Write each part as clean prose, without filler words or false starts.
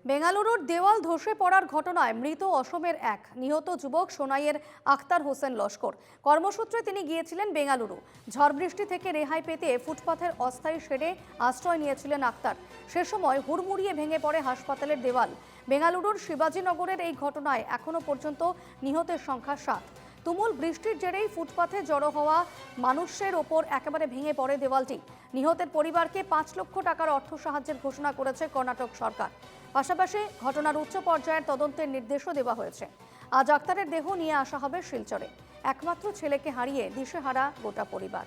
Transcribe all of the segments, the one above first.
বেঙ্গালুরুর দেওয়াল ধসে পড়ার ঘটনায় মৃত অসমের এক নিহত যুবক সোনাইয়ের আক্তার হোসেন লস্কর। কর্মসূত্রে তিনি গিয়েছিলেন বেঙ্গালুরু। ঝড় বৃষ্টি থেকে রেহাই পেতে ফুটপাথের অস্থায়ী শেডে আশ্রয় নিয়েছিলেন আক্তার। সে সময় হুড়মুড়িয়ে ভেঙে পড়ে হাসপাতালের দেওয়াল। বেঙ্গালুরুর শিবাজীনগরের এই ঘটনায় এখনো পর্যন্ত নিহতের সংখ্যা 7। তুমুল বৃষ্টির জেরেই ফুটপাথে জড়ো হওয়া মানুষের ওপর একেবারে ভেঙে পড়ে দেওয়ালটি। নিহতের পরিবারকে 5 লক্ষ টাকার অর্থ সাহায্যের ঘোষণা করেছে কর্ণাটক সরকার। পাশাপাশি ঘটনার উচ্চ পর্যায়ের তদন্তের নির্দেশও দেওয়া হয়েছে। আজ আক্তারের দেহ নিয়ে আসা হবে শিলচরে। একমাত্র ছেলেকে হারিয়ে দিশেহারা গোটা পরিবার।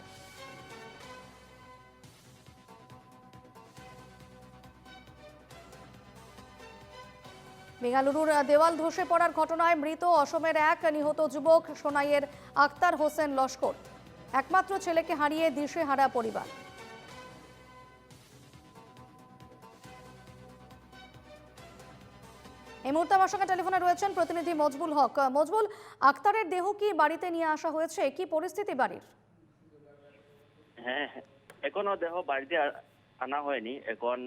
বেঙ্গালুরুর দেওয়াল ধসে পড়ার ঘটনায় মৃত অসমের এক নিহত যুবক সোনাইয়ের আক্তার হোসেন লস্কর। একমাত্র ছেলেকে হারিয়ে দিশেহারা পরিবার। এই মুহূর্তে আমার সঙ্গে টেলিফোনে রয়েছেন প্রতিনিধি মজবুল হক। মজবুল, আক্তারের দেহ কি বাড়িতে নিয়ে আসা হয়েছে? কি পরিস্থিতি বাড়ির? হ্যাঁ, এখনো দেহ বাড়িতে আনা হয়নি। এখন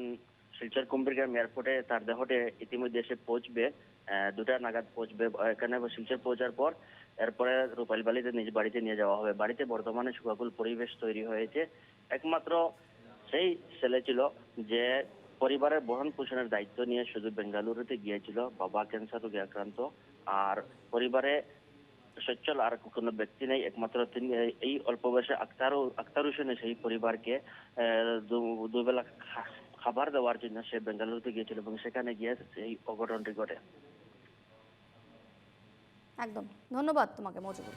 শিলচর কুম্ভীরগ্রাম এয়ারপোর্টে তার দেহটি ইতিমধ্যে এসে পৌঁছবে। 2টা নাগাদ পৌঁছবে এখানে। শিলচর পৌঁছার পর এরপরে রূপাইলবালিতে নিজ বাড়িতে নিয়ে যাওয়া হবে। বাড়িতে বর্তমানে শোকাকুল পরিবেশ তৈরি হয়েছে। একমাত্র সেই ছেলে ছিল যে পরিবারের ভরণ পোষণের দায়িত্ব নিয়ে শুধু বেঙ্গালুরুতে গিয়েছিল। বাবা ক্যান্সার রোগে আক্রান্ত। আর পরিবারে সচ্ছল আর কোনো ব্যক্তি নেই। একমাত্র তিনি এই অল্প বয়সে আক্তার হোসেন সেই পরিবারকে দুবেলা খাবার দেওয়ার জন্য সে বেঙ্গালুরুতে গিয়েছিল এবং সেখানে গিয়ে এই অঘটনটি ঘটে। একদম, ধন্যবাদ তোমাকে মজবুল।